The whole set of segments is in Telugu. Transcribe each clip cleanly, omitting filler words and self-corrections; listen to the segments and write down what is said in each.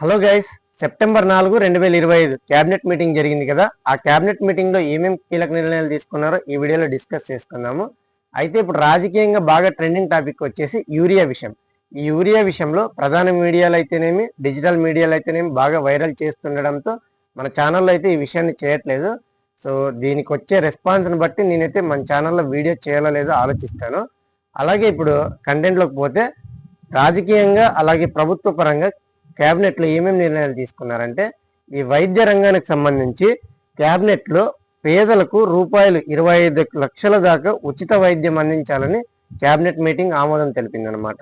Hello guys, September 4, 2025 cabinet meeting జరిగింది కదా. ఆ క్యాబినెట్ మీటింగ్ లో ఏమేమి కీలక నిర్ణయాలు తీసుకున్నారో ఈ వీడియోలో డిస్కస్ చేసుకుందాము. అయితే ఇప్పుడు రాజకీయంగా బాగా ట్రెండింగ్ టాపిక్ వచ్చేసి యూరియా విషయం. ఈ యూరియా విషయంలో ప్రధాన మీడియాలు అయితేనేమి, డిజిటల్ మీడియాలు అయితేనేమి బాగా వైరల్ చేస్తుండడంతో మన ఛానల్లో అయితే ఈ విషయాన్ని చేయట్లేదు. సో దీనికి వచ్చే రెస్పాన్స్ని బట్టి నేనైతే మన ఛానల్లో వీడియో చేయాలో లేదో ఆలోచిస్తాను. అలాగే ఇప్పుడు కంటెంట్లోకి పోతే, రాజకీయంగా అలాగే ప్రభుత్వ పరంగా క్యాబినెట్ లో ఏమేమి నిర్ణయాలు తీసుకున్నారంటే, ఈ వైద్య రంగానికి సంబంధించి క్యాబినెట్ లో పేదలకు రూపాయలు 25 లక్షల దాకా ఉచిత వైద్యం అందించాలని క్యాబినెట్ మీటింగ్ ఆమోదం తెలిపిందనమాట.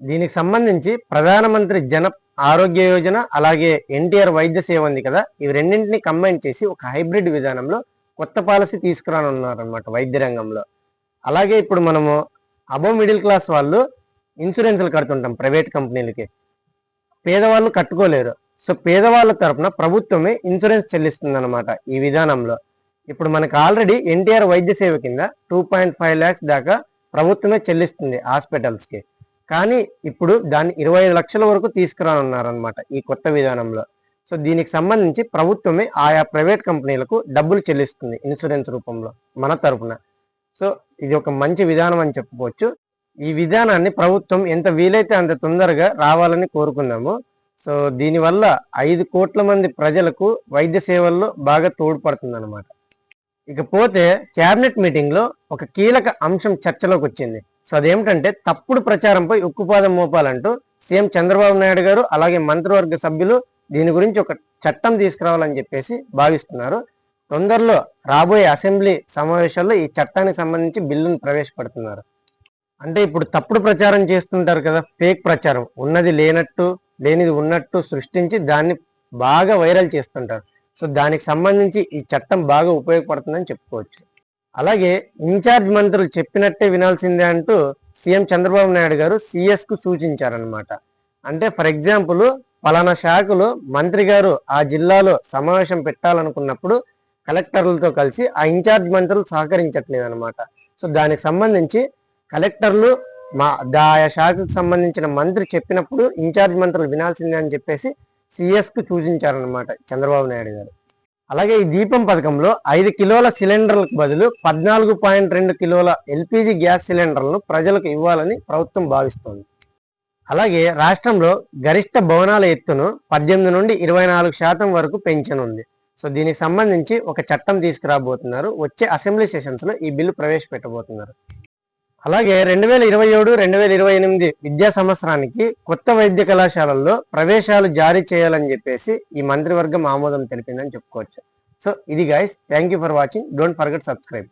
దీనికి సంబంధించి ప్రధానమంత్రి జన ఆరోగ్య యోజన అలాగే ఎన్టీఆర్ వైద్య సేవ ఉంది కదా, ఇవి రెండింటిని కంబైన్ చేసి ఒక హైబ్రిడ్ విధానంలో కొత్త పాలసీ తీసుకురానున్నారనమాట వైద్య రంగంలో. అలాగే ఇప్పుడు మనము అబోవ్ మిడిల్ క్లాస్ వాళ్ళు ఇన్సూరెన్స్లు కడుతుంటాం ప్రైవేట్ కంపెనీలకి, పేదవాళ్ళు కట్టుకోలేరు. సో పేదవాళ్ళ తరపున ప్రభుత్వమే ఇన్సూరెన్స్ చెల్లిస్తుంది అనమాట ఈ విధానంలో. ఇప్పుడు మనకు ఆల్రెడీ ఎన్టీఆర్ వైద్య సేవ కింద 2.5 lakhs దాకా ప్రభుత్వమే చెల్లిస్తుంది హాస్పిటల్స్కి. కానీ ఇప్పుడు దాన్ని 25 లక్షల వరకు తీసుకురానున్నారనమాట ఈ కొత్త విధానంలో. సో దీనికి సంబంధించి ప్రభుత్వమే ఆయా ప్రైవేట్ కంపెనీలకు డబ్బులు చెల్లిస్తుంది ఇన్సూరెన్స్ రూపంలో మన తరపున. సో ఇది ఒక మంచి విధానం అని చెప్పుకోవచ్చు. ఈ విధానాన్ని ప్రభుత్వం ఎంత వీలైతే అంత తొందరగా రావాలని కోరుకుందాము. సో దీనివల్ల 5 కోట్ల మంది ప్రజలకు వైద్య సేవల్లో బాగా తోడ్పడుతుంది అనమాట. ఇకపోతే క్యాబినెట్ మీటింగ్ లో ఒక కీలక అంశం చర్చలోకి వచ్చింది. సో అదేమిటంటే, తప్పుడు ప్రచారంపై ఉక్కుపాదం మోపాలంటూ సీఎం చంద్రబాబు నాయుడు గారు అలాగే మంత్రివర్గ సభ్యులు దీని గురించి ఒక చట్టం తీసుకురావాలని చెప్పేసి భావిస్తున్నారు. తొందరలో రాబోయే అసెంబ్లీ సమావేశాల్లో ఈ చట్టానికి సంబంధించి బిల్లును ప్రవేశపెడుతున్నారు. అంటే ఇప్పుడు తప్పుడు ప్రచారం చేస్తుంటారు కదా, ఫేక్ ప్రచారం, ఉన్నది లేనట్టు లేనిది ఉన్నట్టు సృష్టించి దాన్ని బాగా వైరల్ చేస్తుంటారు. సో దానికి సంబంధించి ఈ చట్టం బాగా ఉపయోగపడుతుందని చెప్పుకోవచ్చు. అలాగే ఇన్ఛార్జ్ మంత్రులు చెప్పినట్టే వినాల్సిందే అంటూ సీఎం చంద్రబాబు నాయుడు గారు సిఎస్కు సూచించారనమాట. అంటే ఫర్ ఎగ్జాంపుల్, పలానా శాఖలో మంత్రి గారు ఆ జిల్లాలో సమావేశం పెట్టాలనుకున్నప్పుడు కలెక్టర్లతో కలిసి ఆ ఇన్ఛార్జ్ మంత్రులు సహకరించట్లేదు అనమాట. సో దానికి సంబంధించి కలెక్టర్లు ఆయా శాఖకు సంబంధించిన మంత్రి చెప్పినప్పుడు ఇన్ఛార్జ్ మంత్రులు వినాల్సిందే అని చెప్పేసి సిఎస్కు సూచించారనమాట చంద్రబాబు నాయుడు గారు. అలాగే ఈ దీపం పథకంలో 5 కిలోల సిలిండర్లకు బదులు 14.2 కిలోల ఎల్పిజి గ్యాస్ సిలిండర్లను ప్రజలకు ఇవ్వాలని ప్రభుత్వం భావిస్తోంది. అలాగే రాష్ట్రంలో గరిష్ట భవనాల ఎత్తును 18 నుండి 24% వరకు పెంచనుంది. సో దీనికి సంబంధించి ఒక చట్టం తీసుకురాబోతున్నారు. వచ్చే అసెంబ్లీ సెషన్స్ లో ఈ బిల్లు ప్రవేశపెట్టబోతున్నారు. అలాగే 2027-2028 విద్యా సంవత్సరానికి కొత్త వైద్య కళాశాలల్లో ప్రవేశాలు జారీ చేయాలని చెప్పేసి ఈ మంత్రివర్గం ఆమోదం తెలిపిందని చెప్పుకోవచ్చు. సో ఇది guys, thank you for watching. Don't forget subscribe.